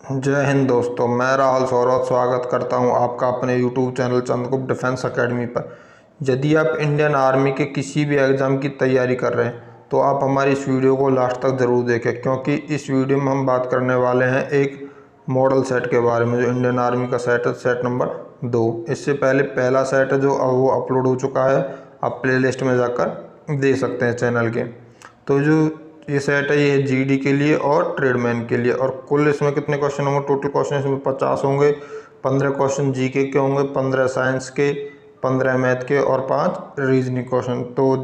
जय हिंद दोस्तों, मैं राहुल सौरभ स्वागत करता हूं आपका अपने YouTube channel Chandragupta defence academy पर। यदि आप इंडियन आर्मी के किसी भी एग्ज़ाम की तैयारी कर रहे हैं तो आप हमारी इस वीडियो को लास्ट तक ज़रूर देखें, क्योंकि इस वीडियो में हम बात करने वाले हैं एक मॉडल सेट के बारे में जो इंडियन आर्मी का सेट है, सेट नंबर 2। इससे पहले पहला सेट है जो वो अपलोड हो चुका है, आप प्लेलिस्ट में जाकर देख सकते हैं चैनल के। तो जो ये सेट है ये जीडी के लिए और ट्रेडमैन के लिए, और कुल इसमें कितने क्वेश्चन होंगे, टोटल क्वेश्चन इसमें 50 होंगे। 15 क्वेश्चन जीके के होंगे, 15 साइंस के, 15 मैथ के और 5 रीजनिंग क्वेश्चन। तो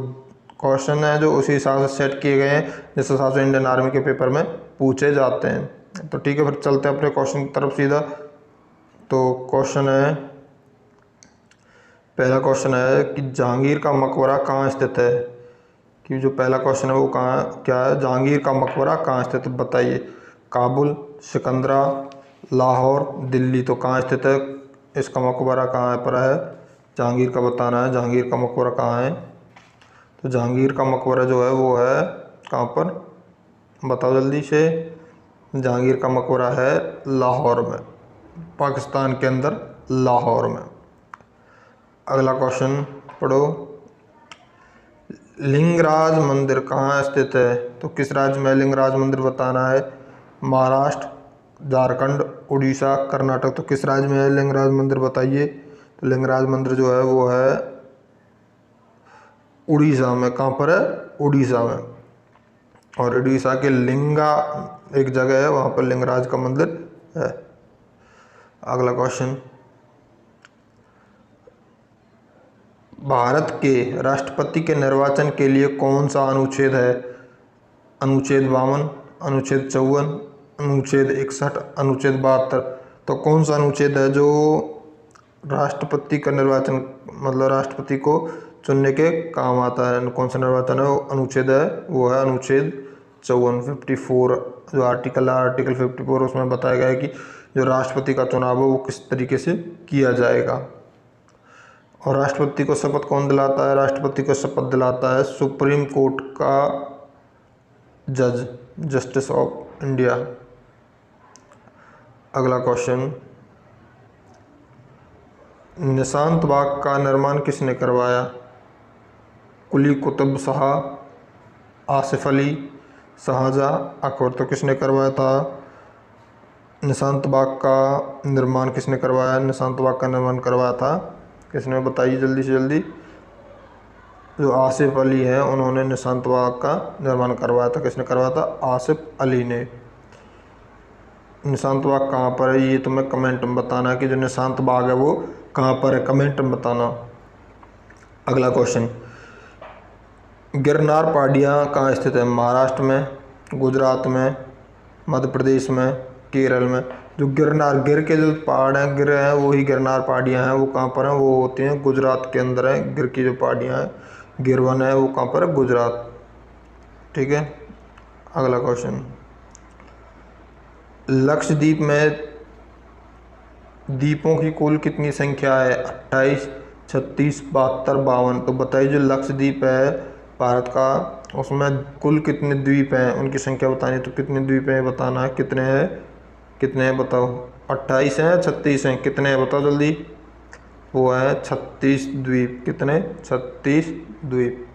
क्वेश्चन है जो उसी हिसाब से सेट किए गए हैं जिस हिसाब से इंडियन आर्मी के पेपर में पूछे जाते हैं। तो ठीक है, फिर चलते हैं अपने क्वेश्चन की तरफ सीधा। तो क्वेश्चन है, पहला क्वेश्चन है कि जहांगीर का मकबरा कहाँ स्थित है। कि जो पहला क्वेश्चन है वो कहाँ क्या है, जहांगीर का मकबरा कहाँ स्थित है बताइए। काबुल, सिकंदरा, लाहौर, दिल्ली। तो कहाँ स्थित है इसका मकबरा, कहाँ पर है, जहांगीर का बताना है। जहांगीर का मकबरा कहाँ है, तो जहांगीर का मकबरा जो है वो है कहाँ पर, बताओ जल्दी से। जहांगीर का मकबरा है लाहौर में, पाकिस्तान के अंदर लाहौर में। अगला क्वेश्चन पढ़ो, लिंगराज मंदिर कहाँ स्थित है। तो किस राज्य में लिंगराज मंदिर बताना है। महाराष्ट्र, झारखंड, उड़ीसा, कर्नाटक। तो किस राज्य में है लिंगराज मंदिर बताइए। तो लिंगराज मंदिर जो है वो है उड़ीसा में। कहाँ पर है, उड़ीसा में। और उड़ीसा के लिंगा एक जगह है, वहाँ पर लिंगराज का मंदिर है। अगला क्वेश्चन, भारत के राष्ट्रपति के निर्वाचन के लिए कौन सा अनुच्छेद है। अनुच्छेद 52, अनुच्छेद 54, अनुच्छेद 61, अनुच्छेद 72। तो कौन सा अनुच्छेद है जो राष्ट्रपति का निर्वाचन, मतलब राष्ट्रपति को चुनने के काम आता है। कौन सा निर्वाचन है वो अनुच्छेद है, वो है अनुच्छेद 54। जो आर्टिकल है, आर्टिकल 54, उसमें बताया गया है कि जो राष्ट्रपति का चुनाव है वो किस तरीके से किया जाएगा। और राष्ट्रपति को शपथ कौन दिलाता है, राष्ट्रपति को शपथ दिलाता है सुप्रीम कोर्ट का जज, जस्टिस ऑफ इंडिया। अगला क्वेश्चन, निशांत बाग का निर्माण किसने करवाया। कुली कुतुब शाह, आसिफ अली, शाहजहां, अकबर। तो किसने करवाया था निशांत बाग का निर्माण, किसने करवाया, निशांत बाग का निर्माण करवाया था किसने, बताइए जल्दी से जल्दी। जो आसिफ अली हैं उन्होंने निशांत बाग का निर्माण करवाया था। किसने करवाया था, आसिफ अली ने। निशांत बाग कहाँ पर है ये तुम्हें कमेंट में बताना है कि जो निशांत बाग है वो कहाँ पर है, कमेंट में बताना। अगला क्वेश्चन, गिरनार पहाड़ियाँ कहाँ स्थित है। महाराष्ट्र में, गुजरात में, मध्य प्रदेश में, केरल में। जो गिरनार, गिर के जो पहाड़ हैं, गिर हैं, वही गिरनार पहाड़ियाँ हैं, वो कहाँ पर हैं, वो होती हैं गुजरात के अंदर है। गिर की जो पहाड़ियाँ हैं, गिरवन है, वो कहाँ पर है, गुजरात। ठीक है। अगला क्वेश्चन, लक्षद्वीप में द्वीपों की कुल कितनी संख्या है। 28, 36, 72, 52। तो बताइए जो लक्षद्वीप है भारत का, उसमें कुल कितने द्वीप हैं, उनकी संख्या बतानी। तो कितने द्वीप हैं बताना है, कितने हैं बताओ। 28 हैं, 36 हैं, कितने हैं बताओ जल्दी। वो है 36 द्वीप। कितने, 36 द्वीप।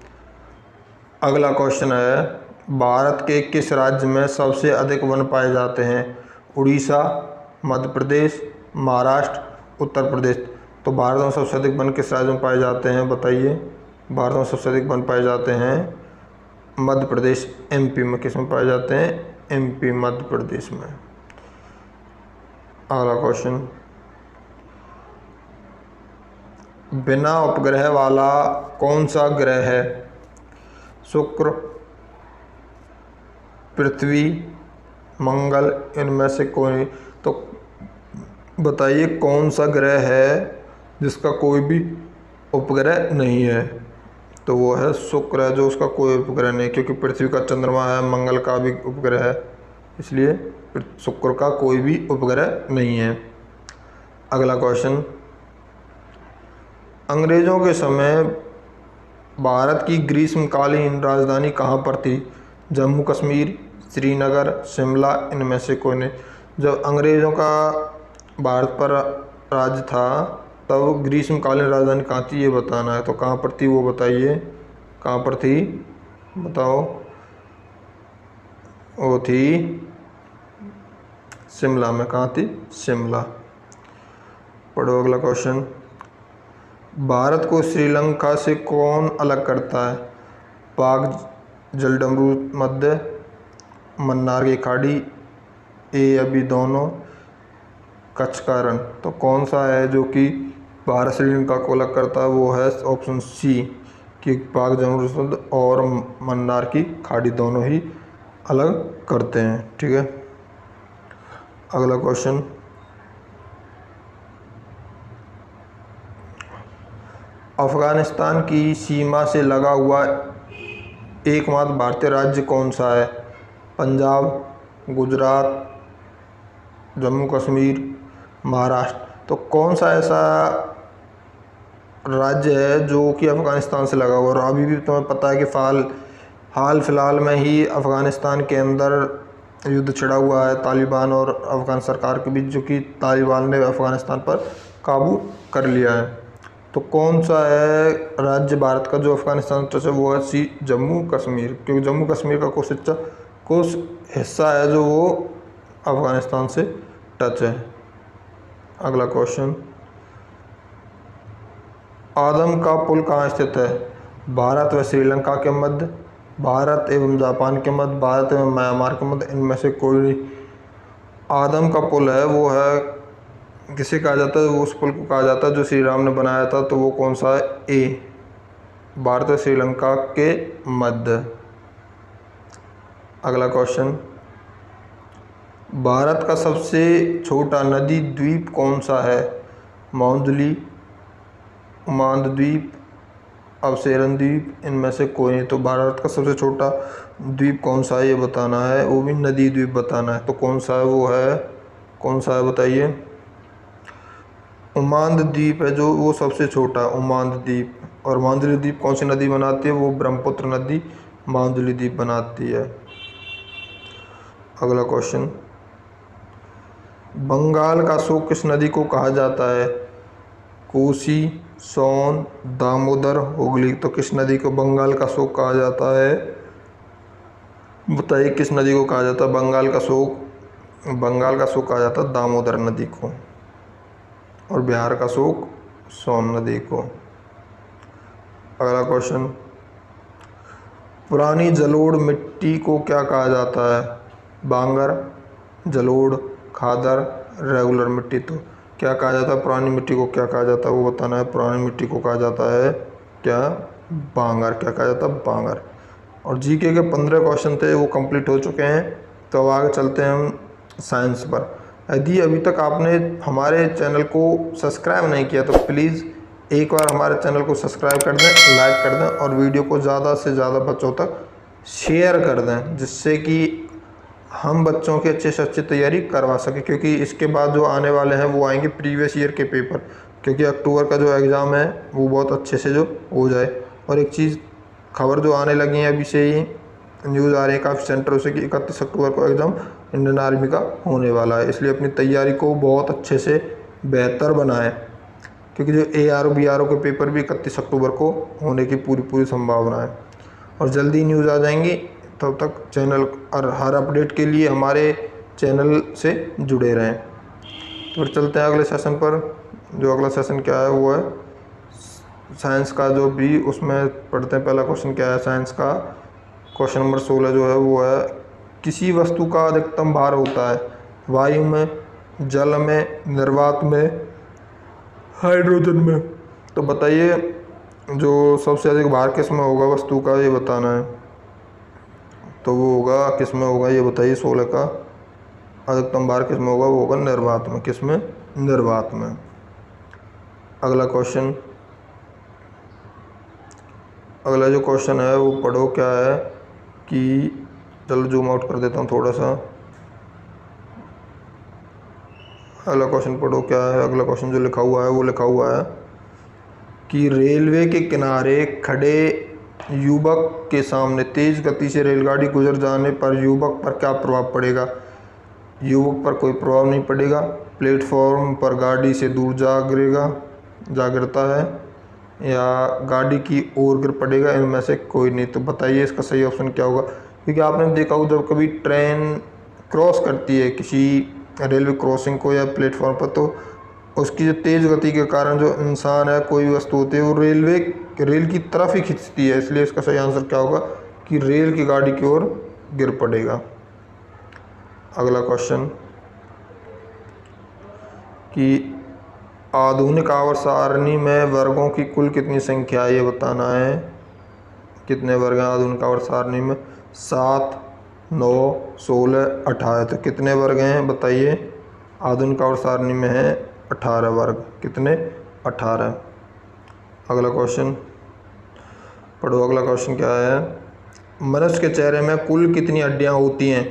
अगला क्वेश्चन है, भारत के किस राज्य में सबसे अधिक वन पाए जाते हैं। उड़ीसा, मध्य प्रदेश, महाराष्ट्र, उत्तर प्रदेश। तो भारत में सबसे अधिक वन किस राज्य में पाए जाते हैं बताइए। भारत में सबसे अधिक वन पाए जाते हैं मध्य प्रदेश, एमपी में। किस में पाए जाते हैं, एमपी, मध्य प्रदेश में। अगला क्वेश्चन, बिना उपग्रह वाला कौन सा ग्रह है। शुक्र, पृथ्वी, मंगल, इनमें से कोई। तो बताइए कौन सा ग्रह है जिसका कोई भी उपग्रह नहीं है। तो वो है शुक्र है, जो उसका कोई उपग्रह नहीं, क्योंकि पृथ्वी का चंद्रमा है, मंगल का भी उपग्रह है, इसलिए शुक्र का कोई भी उपग्रह नहीं है। अगला क्वेश्चन, अंग्रेज़ों के समय भारत की ग्रीष्मकालीन राजधानी कहाँ पर थी। जम्मू कश्मीर, श्रीनगर, शिमला, इनमें से कोई नहीं। जब अंग्रेज़ों का भारत पर राज था तब ग्रीष्मकालीन राजधानी कहाँ थी ये बताना है। तो कहाँ पर थी वो बताइए, कहाँ पर थी बताओ। वो थी शिमला में। कहाँ थी? शिमला। पढ़ो अगला क्वेश्चन। भारत को श्रीलंका से कौन अलग करता है? पाक जलडमरू मध्य, मन्नार की खाड़ी, ए या बी दोनों, कच्छ का रण। तो कौन सा है जो कि भारत श्रीलंका को अलग करता है? वो है ऑप्शन सी कि पाक जलडमरू और मन्नार की खाड़ी दोनों ही अलग करते हैं। ठीक है, अगला क्वेश्चन। अफगानिस्तान की सीमा से लगा हुआ एकमात्र भारतीय राज्य कौन सा है? पंजाब, गुजरात, जम्मू कश्मीर, महाराष्ट्र। तो कौन सा ऐसा राज्य है जो कि अफ़गानिस्तान से लगा हुआ है? और अभी भी तुम्हें पता है कि हाल फिलहाल में ही अफ़गानिस्तान के अंदर युद्ध छिड़ा हुआ है तालिबान और अफ़गान सरकार के बीच, जो कि तालिबान ने अफ़गानिस्तान पर काबू कर लिया है। तो कौन सा है राज्य भारत का जो अफ़गानिस्तान टच है? वो है सी जम्मू कश्मीर, क्योंकि जम्मू कश्मीर का कुछ हिस्सा है जो वो अफ़गानिस्तान से टच है। अगला क्वेश्चन। आदम का पुल कहाँ स्थित है? भारत व श्रीलंका के मध्य, भारत एवं जापान के मध्य, भारत एवं म्यांमार के मध्य, इनमें से कोई नहीं। आदम का पुल है वो है, किसे कहा जाता है? वो उस पुल को कहा जाता है जो श्री राम ने बनाया था। तो वो कौन सा है? ए, भारत और श्रीलंका के मध्य। अगला क्वेश्चन। भारत का सबसे छोटा नदी द्वीप कौन सा है? माउंदली, उमांद द्वीप, अवसेरन द्वीप, इनमें से कोई नहीं। तो भारत का सबसे छोटा द्वीप कौन सा है ये बताना है, वो भी नदी द्वीप बताना है। तो कौन सा है? वो है, कौन सा है बताइए? उमांद द्वीप है जो वो सबसे छोटा है, उमांद द्वीप। और माउंदली द्वीप कौन सी नदी बनाती है? वो ब्रह्मपुत्र नदी माउंदली द्वीप बनाती है। अगला क्वेश्चन। बंगाल का अशोक किस नदी को कहा जाता है? कोसी, सोन, दामोदर, हुगली। तो किस नदी को बंगाल का अशोक कहा जाता है? बताइए किस नदी को कहा जाता है बंगाल का अशोक? बंगाल का अशोक कहा जाता है दामोदर नदी को, और बिहार का अशोक सोन नदी को। अगला क्वेश्चन। पुरानी जलोढ़ मिट्टी को क्या कहा जाता है? बांगर, जलोढ़, खादर, रेगुलर मिट्टी। तो क्या कहा जाता है? पुरानी मिट्टी को क्या कहा जाता है वो बताना है। पुरानी मिट्टी को कहा जाता है क्या? बांगर। क्या कहा जाता है? बांगर। और जीके के 15 क्वेश्चन थे वो कंप्लीट हो चुके हैं। तो अब आगे चलते हैं हम साइंस पर। यदि अभी तक आपने हमारे चैनल को सब्सक्राइब नहीं किया तो प्लीज़ एक बार हमारे चैनल को सब्सक्राइब कर दें, लाइक कर दें और वीडियो को ज़्यादा से ज़्यादा बच्चों तक शेयर कर दें, जिससे कि हम बच्चों की अच्छे से अच्छी तैयारी करवा सकें। क्योंकि इसके बाद जो आने वाले हैं वो आएंगे प्रीवियस ईयर के पेपर, क्योंकि अक्टूबर का जो एग्ज़ाम है वो बहुत अच्छे से जो हो जाए। और एक चीज़ खबर जो आने लगी है अभी से ही न्यूज़ आ रही है काफ़ी सेंटरों से कि 31 अक्टूबर को एग्ज़ाम इंडियन आर्मी का होने वाला है। इसलिए अपनी तैयारी को बहुत अच्छे से बेहतर बनाएं, क्योंकि जो ARO BRO के पेपर भी 31 अक्टूबर को होने की पूरी संभावना है। और जल्दी न्यूज़ आ जाएंगी, तब तक चैनल और हर अपडेट के लिए हमारे चैनल से जुड़े रहें। तो चलते हैं अगले सेशन पर। जो अगला सेशन क्या है वो है साइंस का, जो भी उसमें पढ़ते हैं। पहला क्वेश्चन क्या है साइंस का? क्वेश्चन नंबर 16 जो है वो है, किसी वस्तु का अधिकतम भार होता है? वायु में, जल में, निर्वात में, हाइड्रोजन में। तो बताइए जो सबसे अधिक भार किस में होगा वस्तु का, ये बताना है। तो वो होगा किस में होगा ये बताइए? 16 का अधिकतम भार किस में होगा? वो होगा निर्वात में। किस में? निर्वात में। अगला क्वेश्चन। अगला जो क्वेश्चन है वो पढ़ो क्या है कि, चलो जूम आउट कर देता हूँ थोड़ा सा। अगला क्वेश्चन पढ़ो क्या है। अगला क्वेश्चन जो लिखा हुआ है वो लिखा हुआ है कि रेलवे के किनारे खड़े युवक के सामने तेज गति से रेलगाड़ी गुजर जाने पर युवक पर क्या प्रभाव पड़ेगा? युवक पर कोई प्रभाव नहीं पड़ेगा, प्लेटफॉर्म पर गाड़ी से दूर जा गिरता है, या गाड़ी की ओर गिर पड़ेगा, इनमें से कोई नहीं। तो बताइए इसका सही ऑप्शन क्या होगा। क्योंकि आपने देखा होगा जब कभी ट्रेन क्रॉस करती है किसी रेलवे क्रॉसिंग को या प्लेटफॉर्म पर, तो उसकी जो तेज़ गति के कारण जो इंसान है, कोई वस्तु होती है, वो रेल की तरफ ही खींचती है। इसलिए इसका सही आंसर क्या होगा कि रेल की गाड़ी की ओर गिर पड़ेगा। अगला क्वेश्चन कि आधुनिक आवर्त सारणी में वर्गों की कुल कितनी संख्या है, ये बताना है। कितने वर्ग हैं आधुनिक आवर्त सारणी में? 7, 9, 16, 18। तो कितने वर्ग हैं बताइए। आधुनिक आवर्त सारणी में है 18 वर्ग। कितने? 18। अगला क्वेश्चन पढ़ो। अगला क्वेश्चन क्या है? मनुष्य के चेहरे में कुल कितनी हड्डियां होती हैं?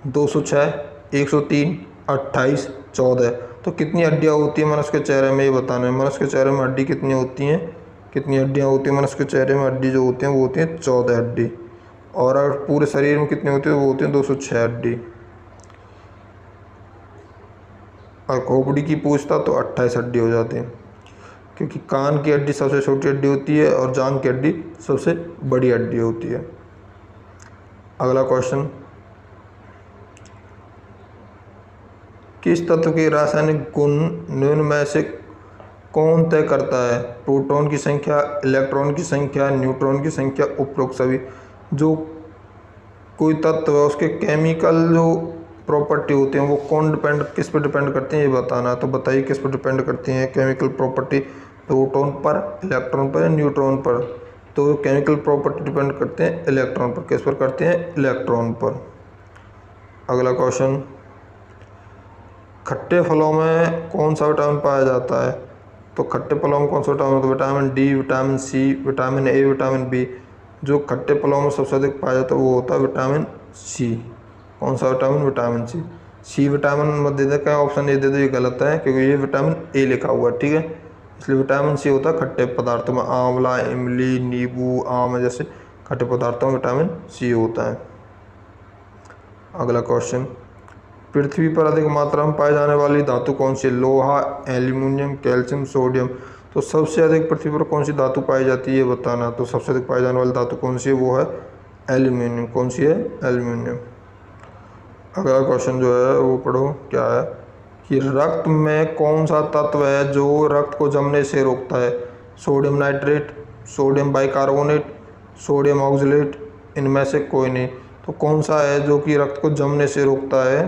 206, 103, 28, 14। तो कितनी हड्डियां होती हैं मनुष्य के चेहरे में, ये बताना है। मनुष्य के चेहरे में हड्डी कितनी होती हैं? कितनी हड्डियां होती हैं मनुष्य के चेहरे में? हड्डी जो होती हैं वो होती हैं 14 हड्डी। और अगर पूरे शरीर में कितनी होती है? वो होती हैं 206 हड्डी। और खोपड़ी की पूछता तो 28 हड्डी हो जाती है, क्योंकि कान की हड्डी सबसे छोटी हड्डी होती है और जांघ की हड्डी सबसे बड़ी हड्डी होती है। अगला क्वेश्चन, किस तत्व के रासायनिक गुण निम्न में से कौन तय करता है? प्रोटॉन की संख्या, इलेक्ट्रॉन की संख्या, न्यूट्रॉन की संख्या, उपरोक्त सभी। जो कोई तत्व है उसके केमिकल जो प्रॉपर्टी होती हैं वो किस पर डिपेंड करती हैं, ये बताना है। तो बताइए किस पर डिपेंड करती हैं केमिकल प्रॉपर्टी? प्रोटॉन पर, इलेक्ट्रॉन पर या न्यूट्रॉन पर? तो केमिकल प्रॉपर्टी डिपेंड करते हैं इलेक्ट्रॉन पर। किस पर करते हैं? इलेक्ट्रॉन पर। अगला क्वेश्चन, खट्टे फलों में कौन सा विटामिन पाया जाता है? तो खट्टे फलों में कौन सा विटामिन होता है? Vitamin D, vitamin C, vitamin A, vitamin B. जो खट्टे फलों में सबसे अधिक पाया जाता है वो होता है विटामिन सी। कौन सा विटामिन? Vitamin C. सी विटामिन मत दे दे, क्या ऑप्शन ये दे दो, ये गलत है क्योंकि ये विटामिन ए लिखा हुआ है, ठीक है। इसलिए विटामिन सी होता है खट्टे पदार्थों में। आंवला, इमली, नींबू, आम जैसे खट्टे पदार्थों में विटामिन सी होता है। अगला क्वेश्चन, पृथ्वी पर अधिक मात्रा में पाई जाने वाली धातु कौन सी है? लोहा, एल्यूमिनियम, कैल्शियम, सोडियम। तो सबसे अधिक पृथ्वी पर कौन सी धातु पाई जाती है, ये बताना। तो सबसे अधिक पाई जाने वाली धातु कौन सी है? वो है एल्यूमिनियम। कौन सी है? एल्यूमिनियम। अगला क्वेश्चन जो है वो पढ़ो, क्या है कि रक्त में कौन सा तत्व है जो रक्त को जमने से रोकता है? Sodium nitrate, sodium bicarbonate, sodium oxalate, इनमें से कोई नहीं। तो कौन सा है जो कि रक्त को जमने से रोकता है?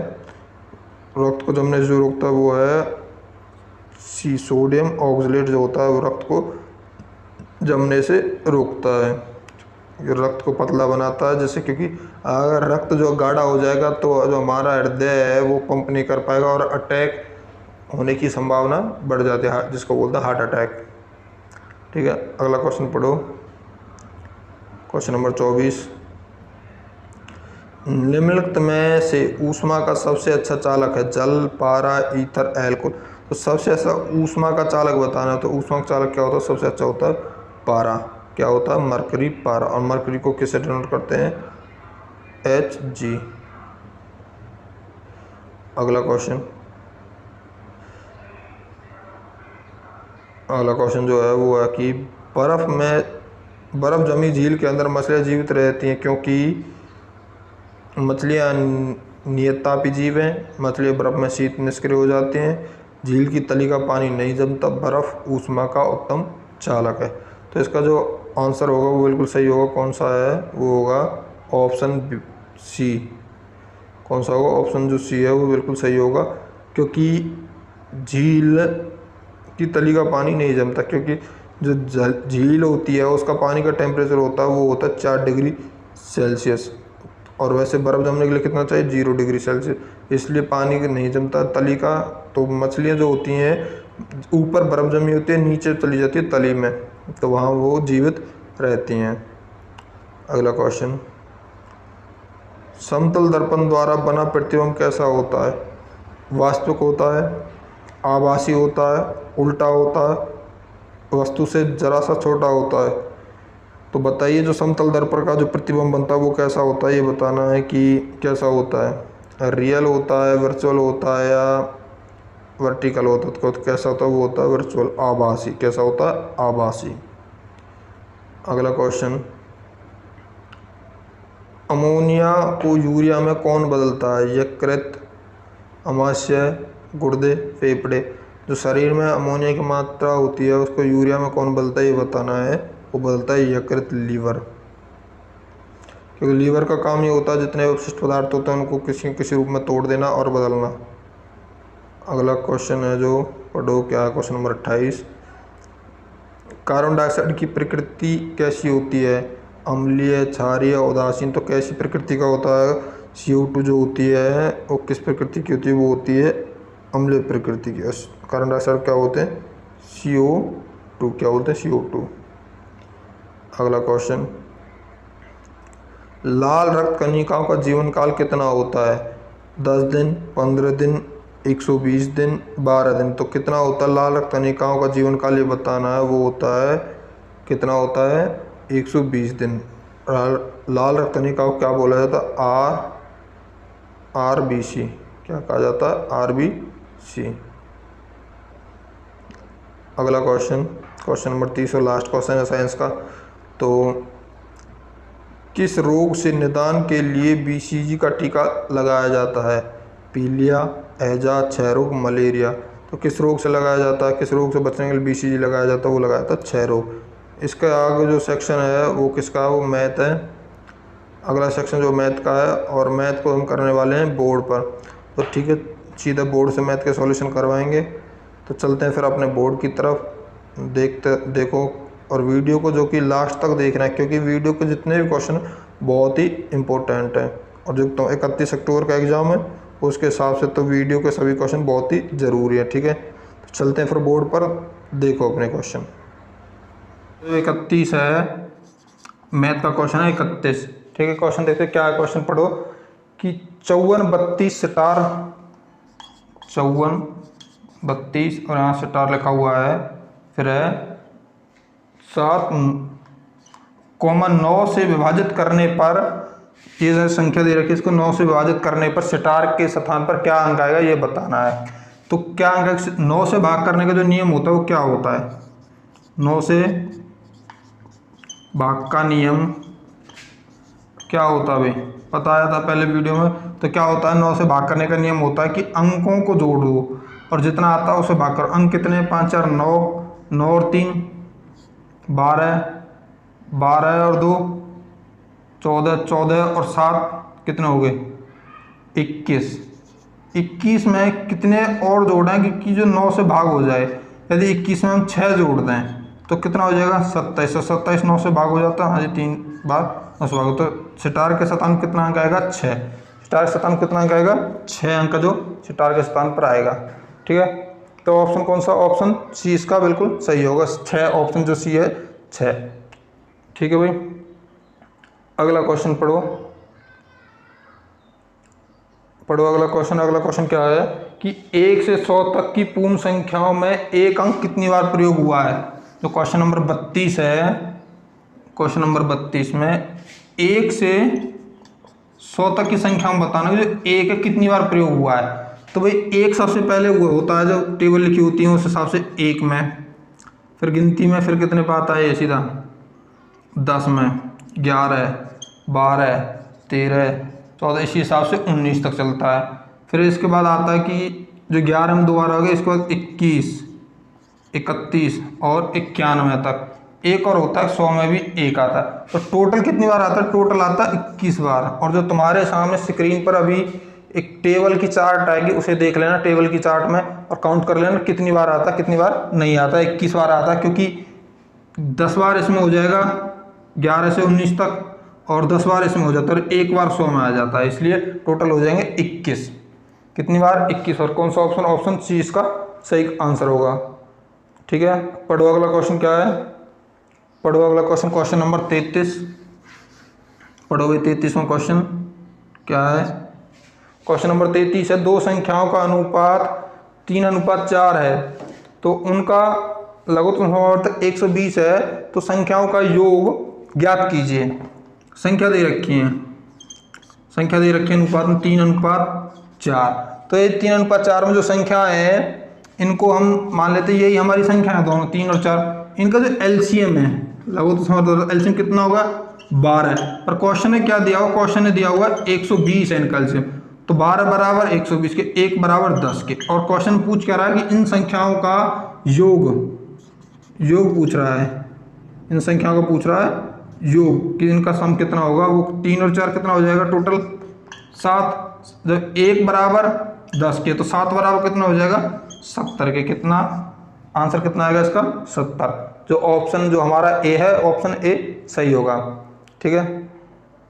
रक्त को जमने से जो रोकता है वो है सी, सोडियम ऑक्सलेट जो होता है वो रक्त को जमने से रोकता है। ये रक्त को पतला बनाता है, जैसे क्योंकि अगर रक्त जो गाढ़ा हो जाएगा तो जो हमारा हृदय है वो पंप नहीं कर पाएगा और अटैक होने की संभावना बढ़ जाती है, जिसको बोलते हैं हार्ट अटैक, ठीक है। अगला क्वेश्चन पढ़ो। क्वेश्चन नंबर 24, निम्नलिखित में से ऊष्मा का सबसे अच्छा चालक है? जल, पारा, ईथर, एल्कोहल। तो सबसे अच्छा ऊष्मा का चालक बताना है। तो ऊष्मा का चालक क्या होता है? सबसे अच्छा होता है पारा। क्या होता है? मरकरी, पारा। और मरकरी को किससे डिनोट करते हैं? Hg। अगला क्वेश्चन जो है वो है कि बर्फ जमी झील के अंदर मछलियाँ जीवित रहती हैं क्योंकि मछलियाँ नियततापी जीव हैं। मछलियाँ बर्फ में शीत निष्क्रिय हो जाती हैं। झील की तली का पानी नहीं जमता। बर्फ ऊष्मा का उत्तम चालक है। तो इसका जो आंसर होगा वो बिल्कुल सही होगा। कौन सा है? वो होगा ऑप्शन सी। कौन सा होगा? ऑप्शन जो सी है वो बिल्कुल सही होगा, क्योंकि झील की तली का पानी नहीं जमता, क्योंकि जो झील होती है उसका पानी का टेम्परेचर होता है वो होता है 4 डिग्री सेल्सियस। और वैसे बर्फ़ जमने के लिए कितना चाहिए? 0 डिग्री सेल्सियस। इसलिए पानी नहीं जमता तली का। तो मछलियाँ जो होती हैं ऊपर बर्फ़ जमी होती है, नीचे चली जाती है तली में, तो वहाँ वो जीवित रहती हैं। अगला क्वेश्चन, समतल दर्पण द्वारा बना प्रतिबिंब कैसा होता है? वास्तविक होता है, आभासी होता है, उल्टा होता है, वस्तु से जरा सा छोटा होता है। तो बताइए जो समतल दर्पण का जो प्रतिबिंब बनता है वो कैसा होता है, ये बताना है कि कैसा होता है। रियल होता है, वर्चुअल होता है या वर्टिकल होता है, तो कैसा होता है वो होता है वर्चुअल, आभासी। कैसा होता है? आभासी। अगला क्वेश्चन, अमोनिया को यूरिया में कौन बदलता है? यकृत, अमाशय, गुर्दे, फेफड़े। जो शरीर में अमोनिया की मात्रा होती है उसको यूरिया में कौन बदलता है ये बताना है। वो बदलता है यकृत, लीवर। क्योंकि लीवर का काम ये होता है जितने अवशिष्ट पदार्थ होते हैं उनको किसी किसी रूप में तोड़ देना और बदलना। अगला क्वेश्चन है जो पढ़ो, क्या है क्वेश्चन नंबर 28। कार्बन डाइऑक्साइड की प्रकृति कैसी होती है? अम्लीय, क्षारीय, उदासीन। तो कैसी प्रकृति का होता है? CO2 जो होती है वो किस प्रकृति की होती है? वो होती है अम्लीय प्रकृति की। कार्बन डाइऑक्साइड क्या होते हैं? CO2। क्या बोलते हैं? CO2। अगला क्वेश्चन, लाल रक्त कणिकाओं का जीवन काल कितना होता है? 10 दिन, 15 दिन, 120 दिन, 12 दिन। तो कितना होता है लाल रक्त कणिकाओं का जीवन काल ये बताना है। वो होता है कितना होता है? 120 दिन। लाल रक्त कणिकाओं को क्या बोला जाता है? RBC। क्या कहा जाता है? RBC। अगला क्वेश्चन, क्वेश्चन नंबर 30 और लास्ट क्वेश्चन है साइंस का। तो किस रोग से निदान के लिए BCG का टीका लगाया जाता है? पीलिया, हैजा, क्षय रोग, मलेरिया। तो किस रोग से लगाया जाता है? किस रोग से बचने के लिए BCG लगाया जाता है? वो लगाया जाता है क्षय रोग। इसका आगे जो सेक्शन है वो किसका है? वो मैथ है। अगला सेक्शन जो मैथ का है, और मैथ को हम करने वाले हैं बोर्ड पर। तो ठीक है, सीधा बोर्ड से मैथ के सॉल्यूशन करवाएंगे। तो चलते हैं फिर अपने बोर्ड की तरफ। देखो और वीडियो को जो कि लास्ट तक देखना है, क्योंकि वीडियो के जितने भी क्वेश्चन बहुत ही इम्पोर्टेंट हैं। और जो तो 31 अक्टूबर का एग्ज़ाम है उसके हिसाब से तो वीडियो के सभी क्वेश्चन बहुत ही ज़रूरी है। ठीक है, तो चलते हैं फिर बोर्ड पर। देखो अपने क्वेश्चन। तो 31 है, मैथ का क्वेश्चन है 31। ठीक है, क्वेश्चन देखते क्या है। क्वेश्चन पढ़ो कि 54 32 सितार, 54 32 और यहाँ सितार लिखा हुआ है, फिर है 7,9 से विभाजित करने पर, ये संख्या दे रखी है, इसको 9 से विभाजित करने पर सितार के स्थान पर क्या अंक आएगा ये बताना है। तो क्या अंक? 9 से भाग करने का जो नियम होता है वो क्या होता है? 9 से भाग का नियम क्या होता है भाई? बताया था पहले वीडियो में। तो क्या होता है? 9 से भाग करने का नियम होता है कि अंकों को जोड़ दो और जितना आता है उसे भाग करो। अंक कितने? 5 4 9, 9 और 3 12, 12 और 2 14, 14 और 7 कितने हो गए? 21। 21 में कितने और जोड़ें कि जो 9 से भाग हो जाए? यदि 21 में हम 6 जोड़ दें तो कितना हो जाएगा? 27। 27 9 से भाग हो जाता है। हाँ जी, 3 बार 9 से भाग। तो सितार के स्थान कितना अंक आएगा? 6। सितार के स्थान कितना अंक आएगा? 6 अंक जो सितार के स्थान पर आएगा। ठीक है, तो ऑप्शन कौन सा? ऑप्शन सी इसका बिल्कुल सही होगा। 6 ऑप्शन जो सी है 6। ठीक है भाई, अगला क्वेश्चन पढ़ो। अगला क्वेश्चन। अगला क्वेश्चन क्या है कि 1 से 100 तक की पूर्ण संख्याओं में एक अंक कितनी बार प्रयोग हुआ है? तो क्वेश्चन नंबर 32 है। क्वेश्चन नंबर 32 में 1 से 100 तक की संख्या में बताना जो एक कितनी बार प्रयोग हुआ है। तो भाई एक सबसे पहले वो होता है जो टेबल लिखी होती है उस हिसाब से 1 में, फिर गिनती में फिर कितने पाता है ये सीधा 10 में, 11, 12, 13, 14, इसी हिसाब से 19 तक चलता है। फिर इसके बाद आता है कि जो 11 में दोबारा हो गया, इसके बाद 21, 31 और 91 तक। एक और होता है 100 में भी एक आता है। तो टोटल कितनी बार आता है? टोटल आता है 21 बार। और जो तुम्हारे सामने स्क्रीन पर अभी एक टेबल की चार्ट आएगी उसे देख लेना टेबल की चार्ट में और काउंट कर लेना कितनी बार आता है कितनी बार नहीं आता। 21 बार आता है, क्योंकि 10 बार इसमें हो जाएगा 11 से 19 तक और 10 बार इसमें हो जाता है और एक बार 100 में आ जाता है, इसलिए टोटल हो जाएंगे 21। कितनी बार? 21। और कौन सा ऑप्शन? ऑप्शन सी इसका सही आंसर होगा। ठीक है, पढ़ो अगला क्वेश्चन क्या है। पढ़ो अगला क्वेश्चन, क्वेश्चन नंबर 33। पढ़ो भाई 33वां क्वेश्चन क्या है। क्वेश्चन नंबर 33 है, दो संख्याओं का अनुपात 3:4 है तो उनका लघुत्तम समावर्त 120 है, तो संख्याओं का योग ज्ञात कीजिए। संख्या दे रखी है, संख्या दे रखी है अनुपात में 3:4 4। तो ये 3:4 में जो संख्या है इनको हम मान लेते हैं यही हमारी संख्या है दोनों 3 और 4। इनका जो एलसीएम है लगो तो समझ दो, एलसीएम कितना होगा 12। पर क्वेश्चन में क्या दिया हुआ, क्वेश्चन ने दिया हुआ 120 है इनका एलसीएम। तो 12 बराबर 120 के, 1 बराबर 10 के। और क्वेश्चन पूछ क्या रहा है कि इन संख्याओं का योग पूछ रहा है, इन संख्याओं का पूछ रहा है योग कि इनका सम कितना होगा। वो 3 और 4 कितना हो जाएगा टोटल 7। जब 1 बराबर 10 के तो 7 बराबर कितना हो जाएगा 70 के। कितना आंसर कितना आएगा इसका 70। जो ऑप्शन जो हमारा ए है ऑप्शन ए सही होगा। ठीक है,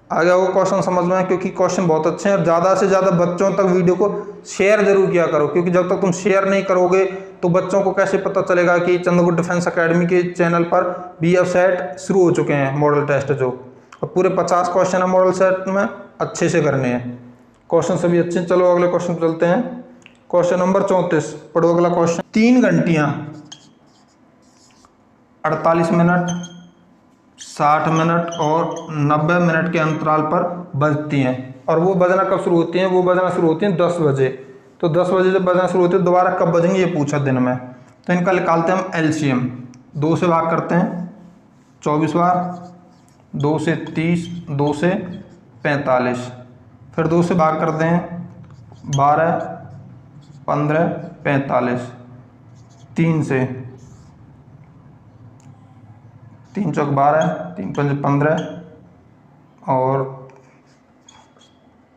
आगे वो क्वेश्चन समझ में, क्योंकि क्वेश्चन बहुत अच्छे हैं और ज़्यादा से ज़्यादा बच्चों तक वीडियो को शेयर जरूर किया करो, क्योंकि जब तक तुम शेयर नहीं करोगे तो बच्चों को कैसे पता चलेगा कि चंद्रगुप्त डिफेंस एकेडमी के चैनल पर BF सेट शुरू हो चुके हैं मॉडल टेस्ट जो, और पूरे 50 क्वेश्चन है मॉडल सेट में, अच्छे से करने हैं क्वेश्चन सभी अच्छे। चलो अगले क्वेश्चन पर चलते हैं। क्वेश्चन नंबर 34 पढ़ो अगला क्वेश्चन। 3 घंटियाँ 48 मिनट 60 मिनट और 90 मिनट के अंतराल पर बजती हैं, और वो बजना कब शुरू होती हैं, वो बजना शुरू होती हैं 10 बजे। तो 10 बजे जब बजना शुरू होती है दोबारा कब बजेंगे ये पूछा दिन में। तो इनका निकालते हैं हम एलसीएम। 2 से भाग करते हैं 24 बार, 2 से 30, 2 से 45, फिर 2 से भाग करते हैं 12, 15, 45, 3 से 3 चौक 12, 3 पंजे 15 और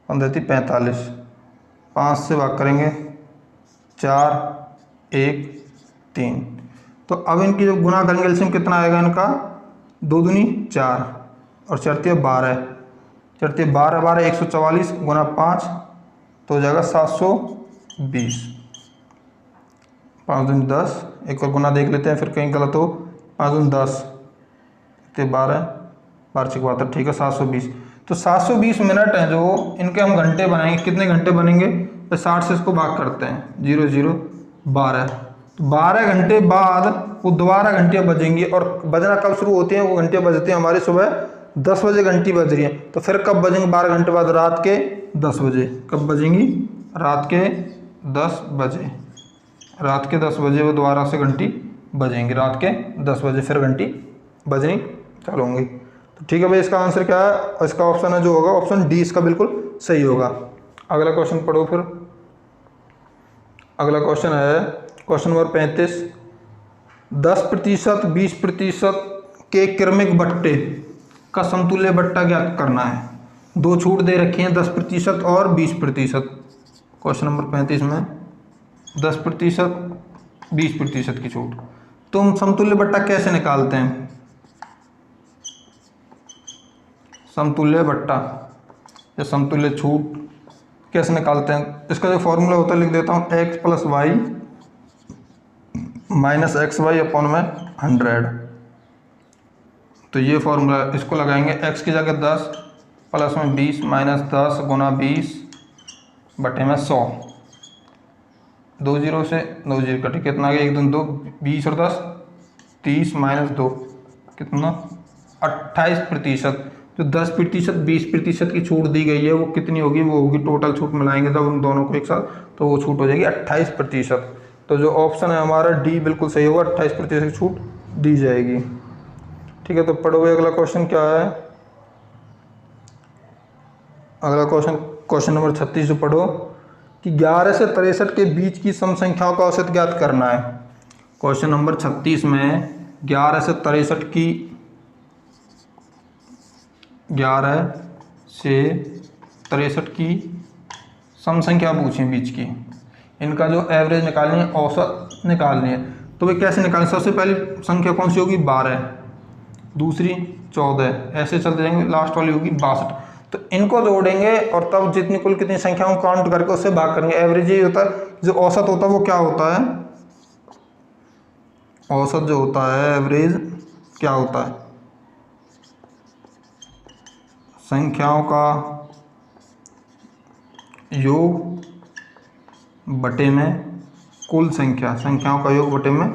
15 × 45, 5 से भाग करेंगे 4, 1, 3। तो अब इनकी जब गुना करेंगे एलसीएम कितना आएगा इनका 2 दूनी 4 और चरती 12, चरती 12 12 144 गुना 5 तो हो जाएगा 720। 5 दूनी 10, एक और गुना देख लेते हैं फिर कहीं गलत हो। 5 दूनी 10, 12 12 72, ठीक है 720। तो 720 मिनट हैं जो इनके हम घंटे बनाएंगे। कितने घंटे बनेंगे, तो 60 से इसको भाग करते हैं 0 0 12। तो 12 घंटे बाद वो दोबारा घंटियाँ बजेंगी, और बजना कब शुरू होती हैं, वो घंटियाँ बजती हैं हमारी सुबह 10 बजे घंटी बज रही है। तो फिर कब बजेंगे 12 घंटे बाद, रात के 10 बजे। कब बजेंगी, रात के 10 बजे। रात के 10 बजे वो दोबारा से घंटी बजेंगी, रात के 10 बजे फिर घंटी बजनी चालू होंगी। तो ठीक है भाई, इसका आंसर क्या है, इसका ऑप्शन है जो होगा ऑप्शन डी इसका बिल्कुल सही होगा। अगला क्वेश्चन पढ़ो फिर। अगला क्वेश्चन है क्वेश्चन नंबर 35। 10%, 20% के क्रमिक बट्टे का समतुल्य बट्टा ज्ञात करना है। 2 छूट दे रखी हैं 10% और 20%। क्वेश्चन नंबर 35 में 10%, 20% की छूट। तुम समतुल्य बट्टा कैसे निकालते हैं, समतुल्य बट्टा या समतुल्य छूट कैसे निकालते हैं। इसका जो फॉर्मूला होता है लिख देता हूँ, x + y - xy अपॉन में 100। तो ये फॉर्मूला इसको लगाएंगे, x की जगह 10 प्लस में 20 माइनस 10 गुना 20 बटे में 100। 2 0 से 2 0 कटे, कितना आ गया 1 2 2, 20 और 10 30 माइनस 2 कितना 28%। जो 10%, 20% की छूट दी गई है वो कितनी होगी, वो होगी टोटल छूट मिलाएंगे जब उन दोनों को एक साथ, तो वो छूट हो जाएगी 28%। तो जो ऑप्शन है हमारा डी बिल्कुल सही होगा, 28% की छूट दी जाएगी। ठीक है, तो पढ़ोगे अगला क्वेश्चन क्या है। अगला क्वेश्चन नंबर 36 जो पढ़ो कि 11 से 63 के बीच की सम संख्याओं का औसत ज्ञात करना है। क्वेश्चन नंबर 36 में 11 से 63 की 11 से 63 की सम संख्या पूछी बीच की, इनका जो एवरेज निकालनी है, औसत निकालनी है। तो वे कैसे निकालें, सबसे पहली संख्या कौन सी होगी 12, दूसरी 14, ऐसे चलते जाएंगे, लास्ट वाली होगी 62। तो इनको जोड़ेंगे और तब जितनी कुल कितनी संख्याओं को काउंट करके उससे भाग करेंगे। एवरेज यही होता है, जो औसत होता है वो क्या होता है, औसत जो होता है एवरेज क्या होता है, संख्याओं का योग बटे में कुल संख्या, संख्याओं का योग बटे में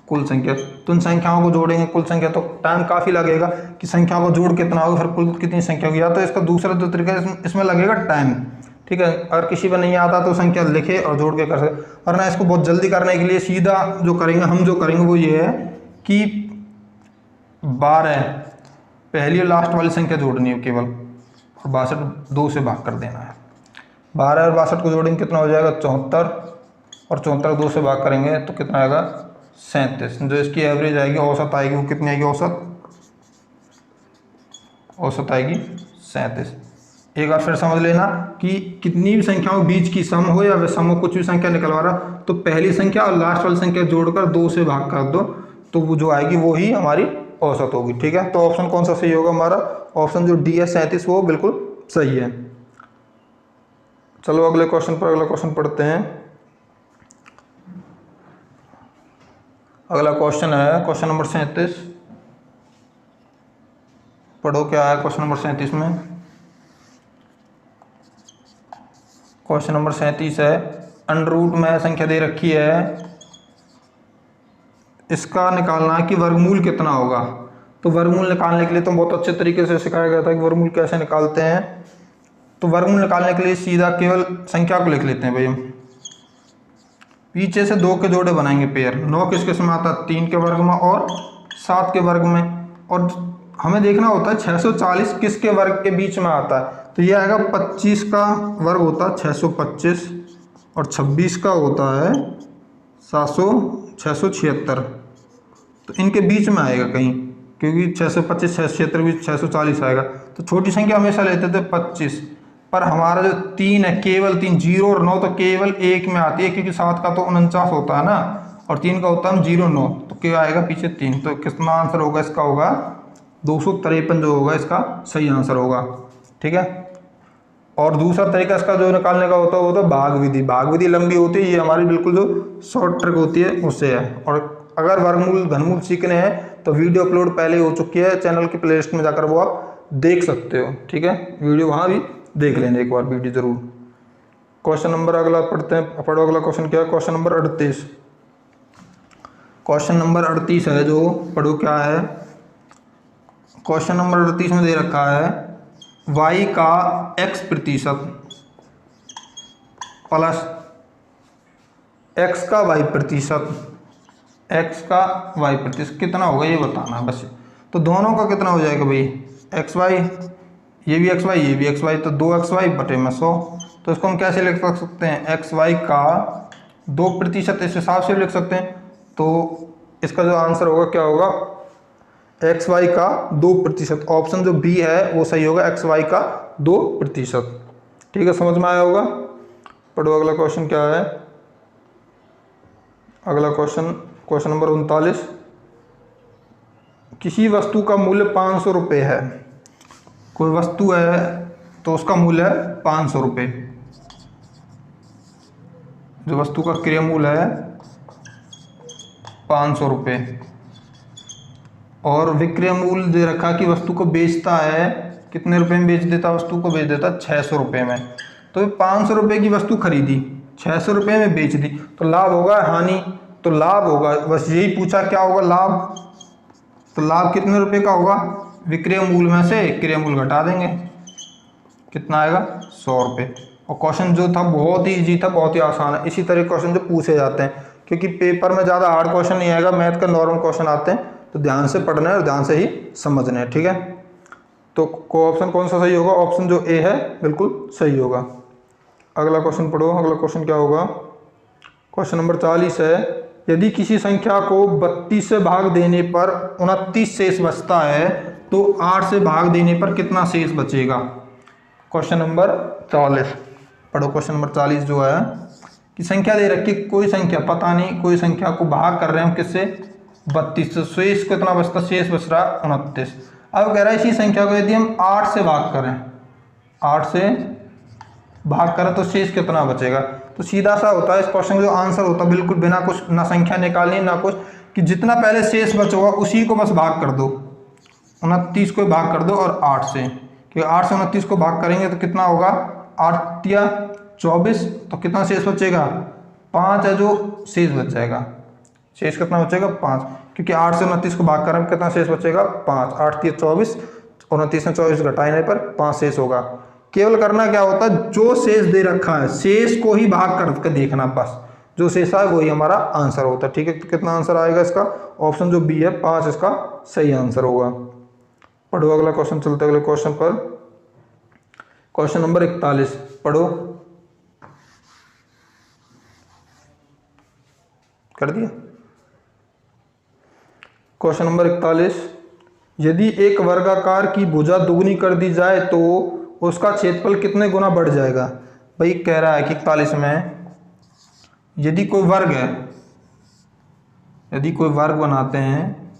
कुल संख्या। तो इन संख्याओं को जोड़ेंगे कुल संख्या, तो टाइम काफ़ी लगेगा कि संख्याओं को जोड़ कितना होगा फिर कुल कितनी संख्या होगी, या तो इसका दूसरा जो तरीका इसमें लगेगा टाइम। ठीक है। अगर किसी पर नहीं आता तो संख्या लिखे और जोड़ के कर सकते। और ना इसको बहुत जल्दी करने के लिए सीधा जो करेंगे हम वो ये है कि 12 पहली और लास्ट वाली संख्या जोड़नी है केवल, और 62 2 से भाग कर देना है। 12 और 62 को जोड़ेंगे कितना हो जाएगा 74, और 74 को 2 से भाग करेंगे तो कितना आएगा 37। जो इसकी एवरेज आएगी, औसत आएगी, वो कितनी आएगी औसत आएगी 37। एक बार फिर समझ लेना कि कितनी भी संख्याओं बीच की सम हो या विषम हो, कुछ भी संख्या निकलवा रहा तो पहली संख्या और लास्ट वाली संख्या जोड़कर 2 से भाग कर दो, तो वो जो आएगी वो ही हमारी औसत होगी। ठीक है, तो ऑप्शन कौन सा सही होगा हमारा? ऑप्शन जो डी है 37 वो बिल्कुल सही है। चलो अगले क्वेश्चन पढ़ते हैं। अगला क्वेश्चन है क्वेश्चन नंबर 37। पढ़ो क्या है क्वेश्चन नंबर 37 में। क्वेश्चन नंबर 37 है, अंडर रूट में संख्या दे रखी है, इसका निकालना है कि वर्गमूल कितना होगा। तो वर्गमूल निकालने के लिए तो बहुत अच्छे तरीके से सिखाया गया था कि वर्गमूल कैसे निकालते हैं। तो वर्गमूल निकालने के लिए सीधा केवल संख्या को लिख लेते हैं भाई हम। पीछे से 2 के जोड़े बनाएंगे पेयर। 9 किस किस में आता है? 3 के वर्ग में और 7 के वर्ग में। और हमें देखना होता है 640 किसके वर्ग के बीच में आता है। तो ये आएगा 25 का वर्ग होता है 625, और 26 का होता है 676। तो इनके बीच में आएगा कहीं, क्योंकि 625 676 भी 640 आएगा। तो छोटी संख्या हमेशा लेते थे 25, पर हमारा जो 3 है केवल 3, 0 और 9 तो केवल 1 में आती है, क्योंकि 7 का तो 49 होता है ना, और 3 का होता है 0 9, तो क्या आएगा पीछे 3। तो कितना आंसर होगा इसका? होगा 253 जो होगा इसका सही आंसर होगा। ठीक है। और दूसरा तरीका इसका जो निकालने का होता है वो तो भाग विधि। भाग विधि लंबी होती है, ये हमारी बिल्कुल जो शॉर्ट ट्रिक होती है उससे है। और अगर वर्गमूल घनमूल सीखने हैं तो वीडियो अपलोड पहले हो चुकी है, चैनल की प्लेलिस्ट में जाकर वो आप देख सकते हो। ठीक है, वीडियो वहाँ भी देख लेंगे एक बार वीडियो जरूर। क्वेश्चन नंबर अगला पढ़ते हैं। पढ़ो अगला क्वेश्चन क्या है? Question number 38। क्वेश्चन नंबर 38 है जो, पढ़ो क्या है। क्वेश्चन नंबर 38 में दे रखा है y का x% प्लस x का y%, x का y% कितना होगा ये बताना है बस। तो दोनों का कितना हो जाएगा भाई? xy, ये भी xy ये भी xy, तो 2xy बटे में 100। तो इसको हम कैसे लिख सकते हैं? xy का 2% इस हिसाब से लिख सकते हैं। तो इसका जो आंसर होगा क्या होगा? xy का 2%। ऑप्शन जो बी है वो सही होगा, xy का 2%। ठीक है, समझ में आया होगा। पढ़ो अगला क्वेश्चन क्या है। अगला क्वेश्चन नंबर 39। किसी वस्तु का मूल्य 500 रुपये है। कोई वस्तु है तो उसका मूल्य है 500 रुपये। जो वस्तु का क्रय मूल्य है 500 रुपये, और विक्रय मूल्य दे रखा कि वस्तु को बेचता है, कितने रुपए में बेच देता? वस्तु को बेच देता 600 रुपये में। तो 500 रुपये की वस्तु खरीदी, 600 रुपये में बेच दी, तो लाभ होगा हानि? तो लाभ होगा, बस यही पूछा क्या होगा लाभ। तो लाभ कितने रुपए का होगा? विक्रय मूल्य में से क्रय मूल्य घटा देंगे, कितना आएगा? 100 रुपये। और क्वेश्चन जो था बहुत ही ईजी था, बहुत ही आसान है। इसी तरह क्वेश्चन जो पूछे जाते हैं, क्योंकि पेपर में ज़्यादा हार्ड क्वेश्चन नहीं आएगा, मैथ का नॉर्मल क्वेश्चन आते हैं, तो ध्यान से पढ़ना है और ध्यान से ही समझना है। ठीक है, तो ऑप्शन कौन सा सही होगा? ऑप्शन जो ए है बिल्कुल सही होगा। अगला क्वेश्चन पढ़ो। अगला क्वेश्चन क्या होगा? क्वेश्चन नंबर 40 है, यदि किसी संख्या को 32 से भाग देने पर 29 शेष बचता है तो 8 से भाग देने पर कितना शेष बचेगा? क्वेश्चन नंबर 40 पढ़ो। क्वेश्चन नंबर 40 जो है कि संख्या दे रखी, कोई संख्या पता नहीं, कोई संख्या को भाग कर रहे हैं हम किससे? 32 से। शेष कितना बचता? शेष बच रहा है 29। अब कह रहा है इसी संख्या को यदि हम 8 से भाग करें, 8 से भाग करें तो शेष कितना बचेगा? तो सीधा सा होता है इस क्वेश्चन का जो आंसर होता है, बिल्कुल बिना कुछ ना संख्या निकालनी ना कुछ, कि जितना पहले शेष बचा होगा उसी को बस भाग कर दो, 29 को भाग कर दो और 8 से, क्योंकि 8 से 29 को भाग करेंगे तो कितना होगा? 8 या 24, तो कितना शेष बचेगा? 5 है जो शेष बच जाएगा। शेष कितना बचेगा? 5, क्योंकि 8 से 29 को भाग करें कितना शेष बचेगा? 5। 8 या 24, 29 में 24 घटाने पर 5 शेष होगा। केवल करना क्या होता है, जो शेष दे रखा है शेष को ही भाग करके देखना, बस जो शेष है वही हमारा आंसर होता है। ठीक है, तो कितना आंसर आएगा इसका, ऑप्शन जो बी है 5 इसका सही आंसर होगा। पढ़ो अगला क्वेश्चन, चलते अगले क्वेश्चन पर। क्वेश्चन नंबर 41 पढ़ो। कर दिया। क्वेश्चन नंबर 41, यदि एक वर्गाकार की भुजा दुगनी कर दी जाए तो उसका क्षेत्रफल कितने गुना बढ़ जाएगा। भाई कह रहा है कि 41 में यदि कोई वर्ग है, यदि कोई वर्ग बनाते हैं,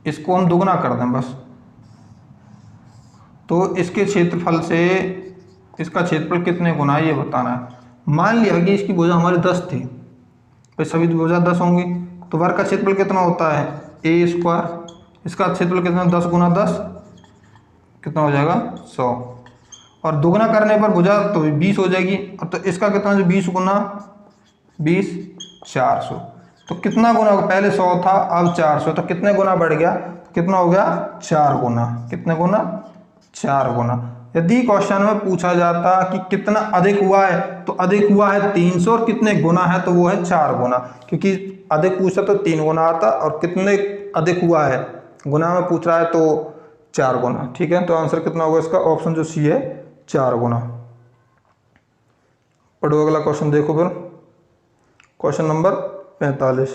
इसको हम दुगना कर दें बस, तो इसके क्षेत्रफल से इसका क्षेत्रफल कितने गुना है ये बताना है। मान लिया कि इसकी भुजा हमारी 10 थी, तो सभी भुजा 10 होंगी, तो वर्ग का क्षेत्रफल कितना होता है ए स्क्वायर, इसका क्षेत्रफल कितना 10 गुना 10 कितना हो जाएगा 100, और दुगना करने पर भुजा तो 20 हो जाएगी, और तो इसका कितना जो 20 गुना 20 400, तो कितना गुना होगा, पहले 100 था अब 400, तो कितने गुना बढ़ गया, कितना हो गया 4 गुना, कितने गुना 4 गुना। यदि क्वेश्चन में पूछा जाता कि कितना अधिक हुआ है, तो अधिक हुआ है 300, और कितने गुना है तो वो है 4 गुना, क्योंकि अधिक पूछा तो 3 गुना आता, और कितने अधिक हुआ है गुना में पूछ रहा है तो 4 गुना। ठीक है, तो आंसर कितना होगा इसका, ऑप्शन जो सी है 4 गुना। पढ़ो अगला क्वेश्चन, देखो फिर क्वेश्चन नंबर 45।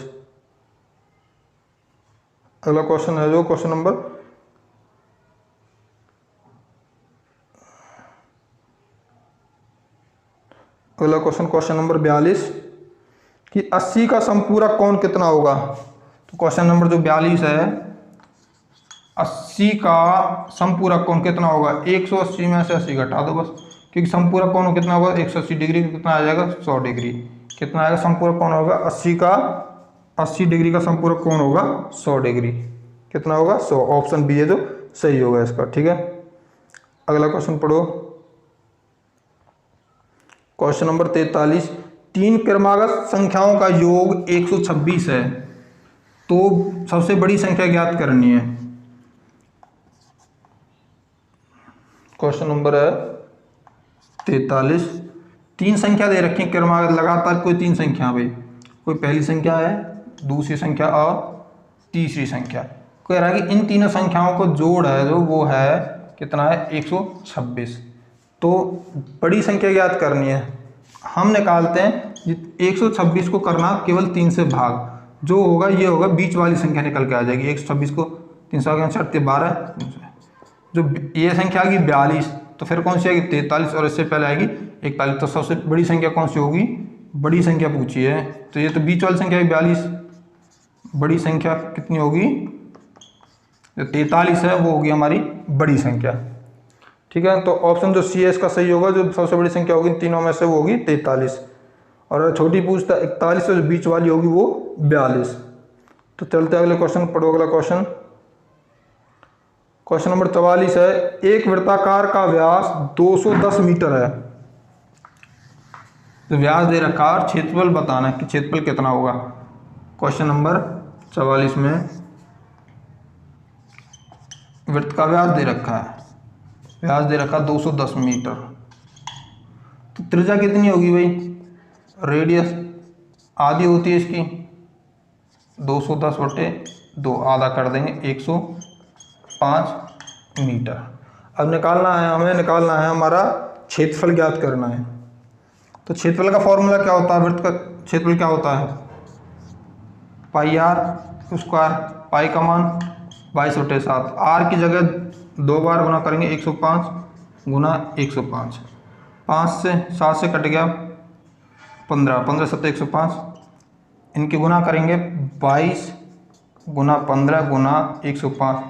अगला क्वेश्चन है जो क्वेश्चन नंबर अगला क्वेश्चन, क्वेश्चन नंबर 42 कि 80 का समपूरक कोण कितना होगा। तो क्वेश्चन नंबर जो 42 है, 80 का समपूरक कोण कितना होगा, 180 में से 80 घटा दो बस, क्योंकि समपूरक कोण कितना होगा 180 डिग्री, कितना आ जाएगा 100 डिग्री, कितना आएगा समपूरक कोण होगा 80 डिग्री का समपूरक कोण होगा 100 डिग्री, कितना होगा 100, ऑप्शन बी है जो सही होगा इसका। ठीक है, अगला क्वेश्चन पढ़ो, क्वेश्चन नंबर 43, 3 क्रमागत संख्याओं का योग 126 है, तो सबसे बड़ी संख्या ज्ञात करनी है। क्वेश्चन नंबर है 43, 3 संख्या दे रखी है क्रमागत, लगातार कोई 3 संख्या, भाई कोई पहली संख्या है, दूसरी संख्या और तीसरी संख्या, कह रहा है कि इन तीनों संख्याओं को जोड़ है जो वो है कितना है 126, तो बड़ी संख्या ज्ञात करनी है। हम निकालते हैं 126 को करना केवल 3 से भाग, जो होगा ये होगा बीच वाली संख्या निकल के आ जाएगी, 126 को 3 से 12, जो ये संख्या आएगी 42, तो फिर कौन सी आएगी 43, और इससे पहले आएगी 41, तो सबसे बड़ी संख्या कौन सी होगी, बड़ी संख्या पूछी है, तो ये तो बीच वाली संख्या 42, बड़ी संख्या कितनी होगी, जो 43 है वो होगी हमारी बड़ी संख्या। ठीक है, तो ऑप्शन जो सी है इसका सही होगा, जो सबसे बड़ी संख्या होगी इन तीनों में से वो होगी 43, और छोटी पूछता 41, और बीच वाली होगी वो 42। तो चलते अगले क्वेश्चन, पढ़ो अगला क्वेश्चन, क्वेश्चन नंबर 44 है, एक वृत्ताकार का व्यास 210 मीटर है, तो व्यास दे रखा है, क्षेत्रफल बताना है कि क्षेत्रफल कितना होगा। क्वेश्चन नंबर 44 में वृत्त का व्यास दे रखा है, व्यास दे रखा 210 मीटर, तो त्रिज्या कितनी होगी भाई, रेडियस आधी होती है इसकी, 210/2 आधा कर देंगे 105 मीटर। अब निकालना है हमें, निकालना है हमारा क्षेत्रफल ज्ञात करना है। तो क्षेत्रफल का फॉर्मूला क्या होता है, वृत्त का क्षेत्रफल क्या होता है, पाई आर स्क्वायर, पाई का मान 22/7, आर की जगह 2 बार गुना करेंगे 105 गुना 105, 5 से 7 से कट गया 15, 15 7 105, इनकी गुना करेंगे 22 गुना 15 गुना 105,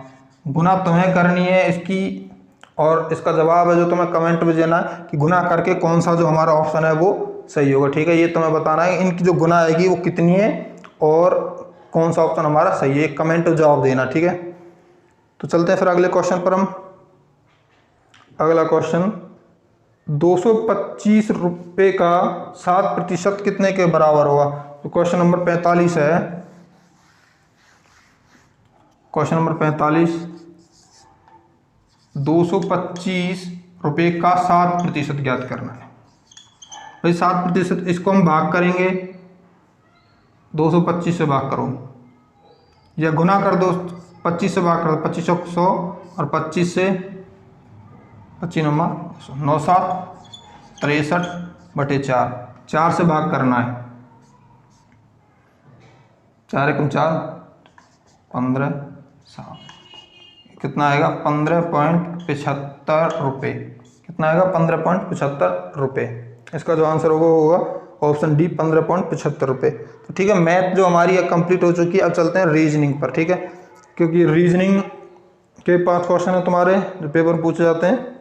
गुना तुम्हें करनी है इसकी, और इसका जवाब है जो तुम्हें कमेंट में देना है कि गुना करके कौन सा जो हमारा ऑप्शन है वो सही होगा। ठीक है, ये तुम्हें बताना है इनकी जो गुना आएगी वो कितनी है और कौन सा ऑप्शन हमारा सही है, कमेंट में जवाब देना। ठीक है, तो चलते हैं फिर अगले क्वेश्चन पर हम। अगला क्वेश्चन, 225 रुपये का 7% कितने के बराबर होगा। तो क्वेश्चन नंबर 45 है, क्वेश्चन नंबर 45, 225 रुपये का 7% ज्ञात करना है। भाई 7%, इसको हम भाग करेंगे 225 से भाग करो या गुना कर दो, 25 से भाग कर दो, 25 100 और 25 से 25 नंबर 9 7 63/4, 4 से भाग करना है, 4 एकम 4 15 7, कितना आएगा 15.75 रुपये। कितना आएगा 15.75 रुपये। इसका जो आंसर होगा ऑप्शन डी 15.75 रुपये। तो ठीक है, मैथ जो हमारी कंप्लीट हो चुकी है। अब चलते हैं रीजनिंग पर, ठीक है, क्योंकि रीजनिंग के 5 क्वेश्चन है तुम्हारे जो पेपर में पूछे जाते हैं।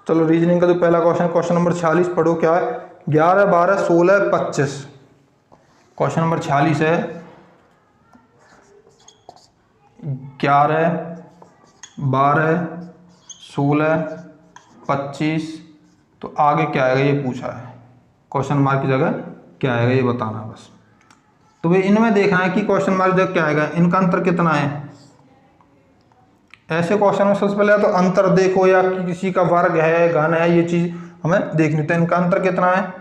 चलो रीजनिंग का जो पहला क्वेश्चन नंबर 46 पढ़ो। क्या है? 11 12 16 25। क्वेश्चन नंबर 46 है 11 12 16 25। तो आगे क्या आएगा ये पूछा है, क्वेश्चन मार्क की जगह क्या आएगा ये बताना बस। तो भाई इनमें देखना है कि क्वेश्चन मार्क जगह क्या आएगा, इनका अंतर कितना है। ऐसे क्वेश्चन में सबसे पहले तो अंतर देखो, या किसी का वर्ग है घन है, ये चीज हमें देखनी। तो इनका अंतर कितना है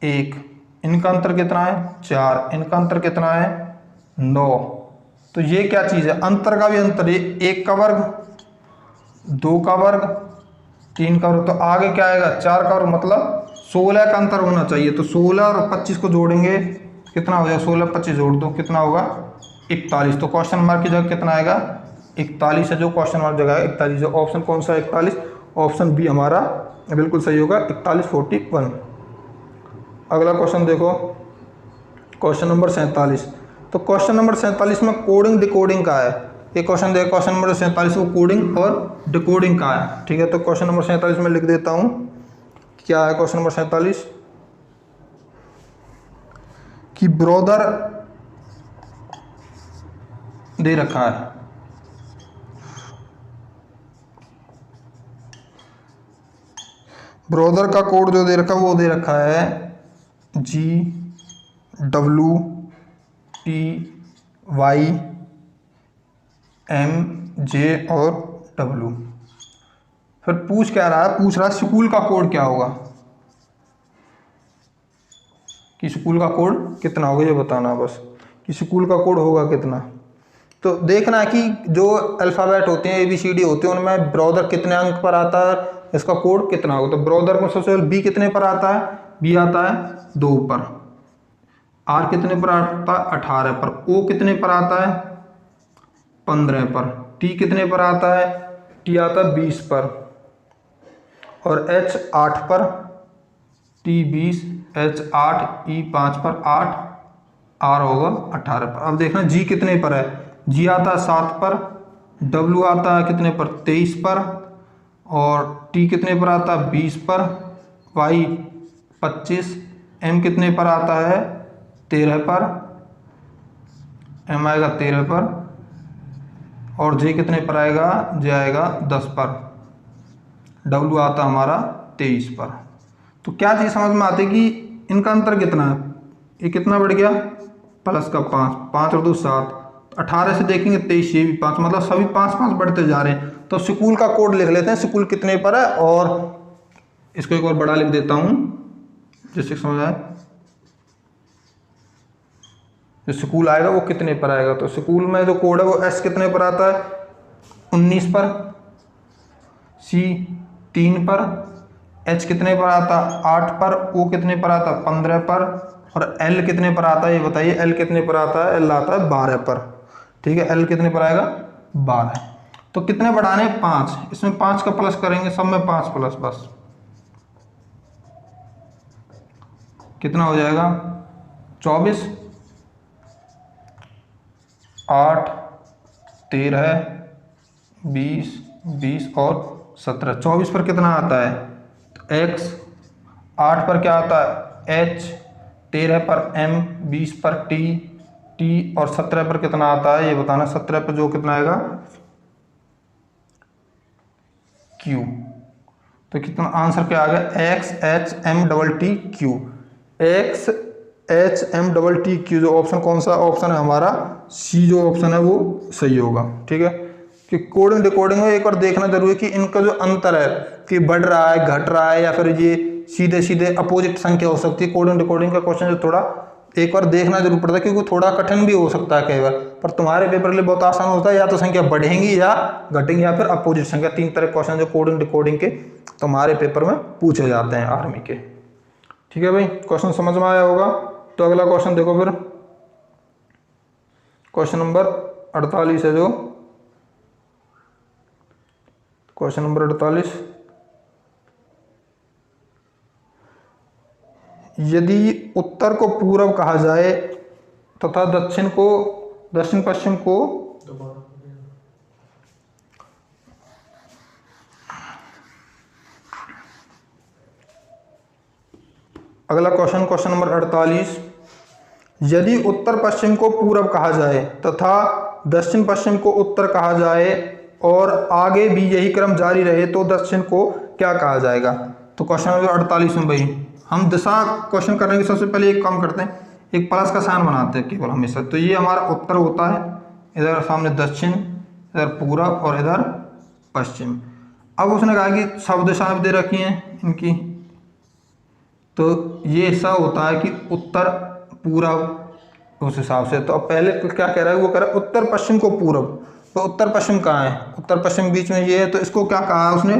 1, इनका अंतर कितना है 4, इनका अंतर कितना है 9। तो ये क्या चीज़ है, अंतर का भी अंतर है, 1 का वर्ग 2 का वर्ग 3 का वर्ग। तो आगे क्या आएगा 4 का वर्ग, मतलब 16 का अंतर होना चाहिए। तो 16 और 25 को जोड़ेंगे कितना हो जाएगा, 16 25 जोड़ दो कितना होगा 41। तो क्वेश्चन मार्क की जगह कितना आएगा 41 है, जो क्वेश्चन मार्क जगह है 41। जो ऑप्शन कौन सा है 41, ऑप्शन बी हमारा बिल्कुल सही होगा 41 41। अगला क्वेश्चन देखो, क्वेश्चन नंबर 47। तो क्वेश्चन नंबर 47 में कोडिंग डिकोडिंग का है। ये क्वेश्चन देखो, क्वेश्चन नंबर 47 वो कोडिंग और डिकोडिंग का है, ठीक है। तो क्वेश्चन नंबर 47 में लिख देता हूँ, क्या है क्वेश्चन नंबर 47 कि ब्रोदर दे रखा है, ब्रोदर का कोड जो दे रखा है वो दे रखा है GWTYMJ और W। फिर पूछ क्या रहा है, पूछ रहा है स्कूल का कोड क्या होगा, कि स्कूल का कोड कितना होगा ये बताना बस, कि स्कूल का कोड होगा कितना। तो देखना है कि जो अल्फ़ाबेट होते हैं ABCD होते हैं उनमें ब्रोदर कितने अंक पर आता है, इसका कोड कितना होगा। तो ब्रोदर को सबसे पहले B कितने पर आता है, B आता है 2 पर, R कितने पर आता है 18 पर, O कितने पर आता है 15 पर, T कितने पर आता है, T आता है 20 पर, और H 8 पर, T 20, H 8, E 5 पर 8, R होगा 18 पर। अब देखना G कितने पर है, G आता है 7 पर, W आता है कितने पर 23 पर, और T कितने पर आता है 20 पर, Y 25, M कितने पर आता है 13 पर, M आएगा 13 पर, और J कितने पर आएगा, J आएगा 10 पर, W आता हमारा 23 पर। तो क्या चीज़ समझ में आती है कि इनका अंतर कितना है, ये कितना बढ़ गया प्लस का 5, 5 और 2 7, 18 से देखेंगे 23, ये भी 5, मतलब सभी 5 5 बढ़ते जा रहे हैं। तो स्कूल का कोड लिख लेते हैं, स्कूल कितने पर है, और इसको एक और बड़ा लिख देता हूँ जिससे समझ आए, जो स्कूल आएगा वो कितने पर आएगा। तो स्कूल में जो कोड है वो S कितने पर आता है 19 पर, C 3 पर, H कितने पर आता 8 पर, O कितने पर आता 15 पर, और L कितने पर आता है ये बताइए, L कितने पर आता है, L आता है 12 पर, ठीक है। L कितने पर आएगा 12। तो कितने बढ़ाने 5, इसमें 5 का प्लस करेंगे, सब में 5 प्लस, बस कितना हो जाएगा 24, 8 13 20 20 और 17। 24 पर कितना आता है X, 8 पर क्या आता है H, 13 पर M, 20 पर T और 17 पर कितना आता है ये बताना। 17 पर जो कितना आएगा Q। तो कितना आंसर क्या आ गया XHMTTQ, XHMTTQ। जो ऑप्शन कौन सा ऑप्शन है हमारा C, जो ऑप्शन है वो सही होगा, ठीक है। कि कोडिंग डिकोडिंग में एक बार देखना जरूरी है कि इनका जो अंतर है कि बढ़ रहा है, घट रहा है, या फिर ये सीधे सीधे अपोजिट संख्या हो सकती है। कोडिंग डिकोडिंग का क्वेश्चन जो थोड़ा एक बार देखना जरूर पड़ता है, क्योंकि थोड़ा कठिन भी हो सकता है कई बार, पर तुम्हारे पेपर के लिए बहुत आसान होता है। या तो संख्या बढ़ेंगी या घटेंगी, या फिर अपोजिट संख्या। 3 तरह के क्वेश्चन जो कोडिंग डिकोडिंग के तुम्हारे पेपर में पूछे जाते हैं आर्मी के। ठीक है भाई, क्वेश्चन समझ में आया होगा। तो अगला क्वेश्चन देखो फिर, क्वेश्चन नंबर 48 है जो क्वेश्चन नंबर 48, यदि उत्तर को पूर्व कहा जाए तथा दक्षिण पश्चिम को अगला क्वेश्चन नंबर 48, यदि उत्तर पश्चिम को पूर्व कहा जाए तथा दक्षिण पश्चिम को उत्तर कहा जाए और आगे भी यही क्रम जारी रहे तो दक्षिण को क्या कहा जाएगा। तो क्वेश्चन नंबर 48 में भाई हम दिशा क्वेश्चन करने के सबसे पहले एक काम करते हैं, एक प्लस का साइन बनाते हैं केवल हमेशा। तो ये हमारा उत्तर होता है, इधर सामने दक्षिण, इधर पूर्व और इधर पश्चिम। अब उसने कहा कि सब दिशाएं दे रखी हैं इनकी, तो ये ऐसा होता है कि उत्तर पूर्व उस हिसाब से। तो अब पहले क्या कह रहा है, वो कह रहा है उत्तर पश्चिम को पूर्व। तो उत्तर पश्चिम कहाँ है, उत्तर पश्चिम बीच में ये है, तो इसको क्या कहा है उसने,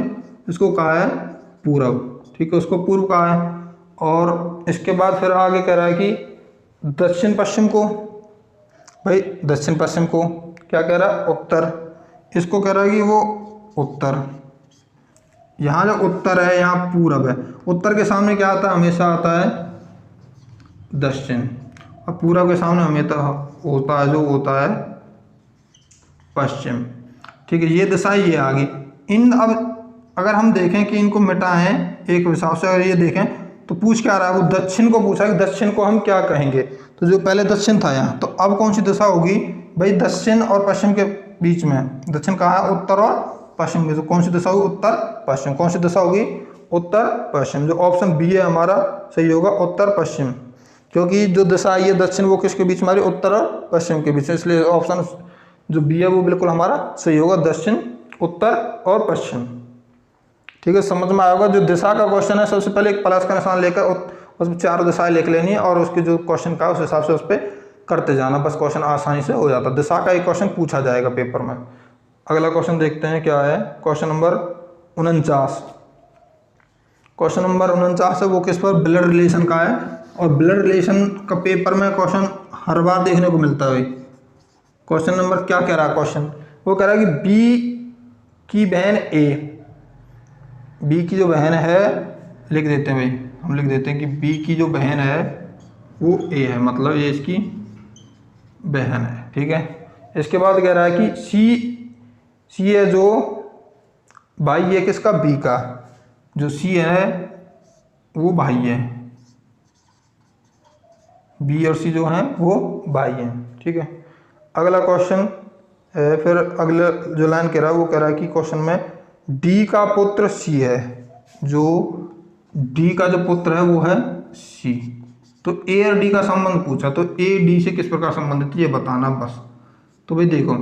इसको कहा है पूर्व। ठीक है, उसको पूर्व कहा है। और इसके बाद फिर आगे कह रहा है कि दक्षिण पश्चिम को, भाई दक्षिण पश्चिम को क्या कह रहा है, उत्तर। इसको कह रहा है कि वो उत्तर, यहाँ जो उत्तर है यहाँ पूर्व है। उत्तर के सामने क्या आता है, हमेशा आता है दक्षिण, और पूर्व के सामने हमेशा होता है जो होता है पश्चिम। ठीक है, ये दिशा ये आ गई। इन अब अगर हम देखें कि इनको मिटाएं एक हिसाब से, अगर ये देखें तो पूछ क्या रहा है, वो दक्षिण को पूछा कि दक्षिण को हम क्या कहेंगे। तो जो पहले दक्षिण था यहाँ, तो अब कौन सी दिशा होगी भाई, दक्षिण और पश्चिम के बीच में। दक्षिण कहाँ है, उत्तर और पश्चिम में, तो कौन सी दिशा होगी, उत्तर पश्चिम। कौन सी दिशा होगी, उत्तर पश्चिम। जो ऑप्शन बी है हमारा सही होगा, उत्तर पश्चिम, क्योंकि जो दिशा आई है दक्षिण वो किसके बीच में आ रही है, उत्तर और पश्चिम के बीच में, इसलिए ऑप्शन जो बी है वो बिल्कुल हमारा सही होगा, दक्षिण, उत्तर और पश्चिम। ठीक है, समझ में आएगा। जो दिशा का क्वेश्चन है सबसे पहले एक प्लस का निशान लेकर उसमें 4 दिशाएं लिख लेनी है, और उसके जो क्वेश्चन का उस हिसाब से उस पर करते जाना, बस क्वेश्चन आसानी से हो जाता है। दिशा का एक क्वेश्चन पूछा जाएगा पेपर में। अगला क्वेश्चन देखते हैं क्या है, क्वेश्चन नंबर 49। क्वेश्चन नंबर 49 है वो किस पर, ब्लड रिलेशन का है। और ब्लड रिलेशन का पेपर में क्वेश्चन हर बार देखने को मिलता है। क्वेश्चन नंबर क्या कह रहा है, क्वेश्चन वो कह रहा है कि बी की बहन ए, बी की जो बहन है, लिख देते हैं भाई, हम लिख देते हैं कि बी की जो बहन है वो ए है, मतलब ये इसकी बहन है। ठीक है, इसके बाद कह रहा है कि सी है जो भाई है किसका, बी का, जो सी है वो भाई है, बी और सी जो हैं वो भाई हैं। ठीक है, अगला क्वेश्चन है, फिर अगले जो लाइन कह रहा है वो कह रहा है कि क्वेश्चन में डी का पुत्र सी है, जो डी का जो पुत्र है वो है सी। तो ए और डी का संबंध पूछा, तो ए डी से किस प्रकार संबंधित ये बताना बस। तो भाई देखो,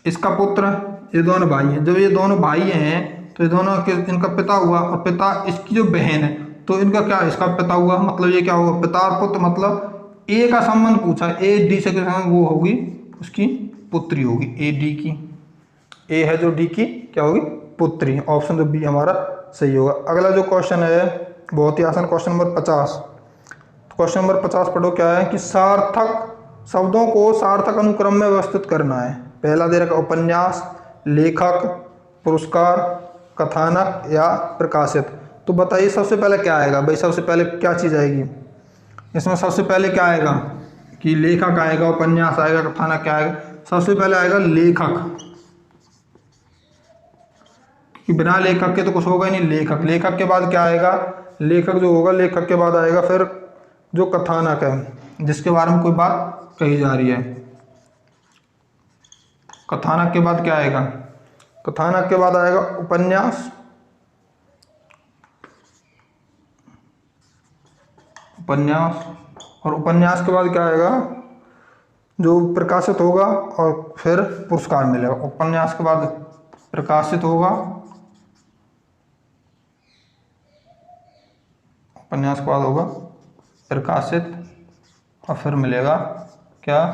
इसका पुत्र, ये दोनों भाई हैं, जब ये दोनों भाई हैं तो ये दोनों इनका पिता हुआ, और पिता इसकी जो बहन है तो इनका क्या, इसका पिता हुआ, मतलब ये क्या होगा, पिता और पुत्र। मतलब ए का संबंध पूछा, ए डी से वो होगी उसकी पुत्री होगी, ए डी की, ए है जो डी की क्या होगी, पुत्री। ऑप्शन तो बी हमारा सही होगा। अगला जो क्वेश्चन है बहुत ही आसान, क्वेश्चन नंबर 50। क्वेश्चन नंबर 50 पढ़ो क्या है कि सार्थक शब्दों को सार्थक अनुक्रम में व्यवस्थित करना है। पहला दे रखा उपन्यास, लेखक, पुरस्कार, कथानक या प्रकाशित। तो बताइए सबसे पहले क्या आएगा भाई, सबसे पहले क्या चीज़ आएगी इसमें, सबसे पहले क्या आएगा कि लेखक आएगा, उपन्यास आएगा, कथानक क्या आएगा, सबसे पहले आएगा लेखक, कि बिना लेखक के तो कुछ होगा ही नहीं, लेखक। लेखक के बाद क्या आएगा, लेखक जो होगा, लेखक के बाद आएगा फिर जो कथानक है, जिसके बारे में कोई बात कही जा रही है। कथानक के बाद क्या आएगा, कथानक के बाद आएगा उपन्यास, उपन्यास, और उपन्यास के बाद क्या आएगा, जो प्रकाशित होगा और फिर पुरस्कार मिलेगा। उपन्यास के बाद प्रकाशित होगा, उपन्यास के बाद होगा प्रकाशित और फिर मिलेगा क्या,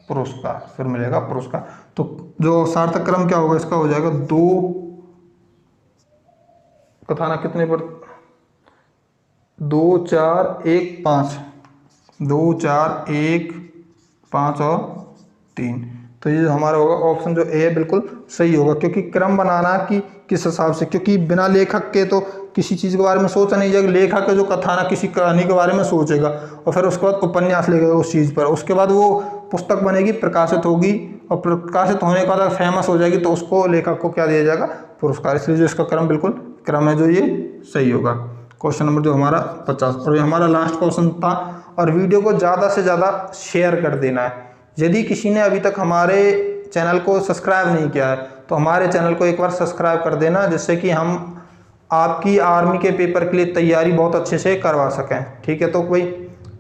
पुरस्कार, फिर मिलेगा पुरस्कार। तो जो सार्थक क्रम क्या होगा इसका, हो जाएगा 2 कथानक कितने पर, 2 4 1 5, 2 4 1 5 और 3। तो ये हमारा होगा ऑप्शन जो ए है बिल्कुल सही होगा, क्योंकि क्रम बनाना कि किस हिसाब से, क्योंकि बिना लेखक के तो किसी चीज़ के बारे में सोचा नहीं जाएगा। लेखक जो कथानक किसी कहानी के बारे में सोचेगा और फिर उसके बाद उपन्यास लिखेगा उस चीज़ पर, उसके बाद वो पुस्तक बनेगी, प्रकाशित होगी और प्रकाशित होने के बाद फेमस हो जाएगी तो उसको, लेखक को क्या दिया जाएगा, पुरस्कार। इसलिए जो इसका क्रम बिल्कुल क्रम है जो ये सही होगा। क्वेश्चन नंबर जो हमारा 50, और ये हमारा लास्ट क्वेश्चन था। और वीडियो को ज़्यादा से ज़्यादा शेयर कर देना है। यदि किसी ने अभी तक हमारे चैनल को सब्सक्राइब नहीं किया है तो हमारे चैनल को एक बार सब्सक्राइब कर देना, जिससे कि हम आपकी आर्मी के पेपर के लिए तैयारी बहुत अच्छे से करवा सकें। ठीक है, तो कोई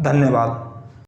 धन्यवाद।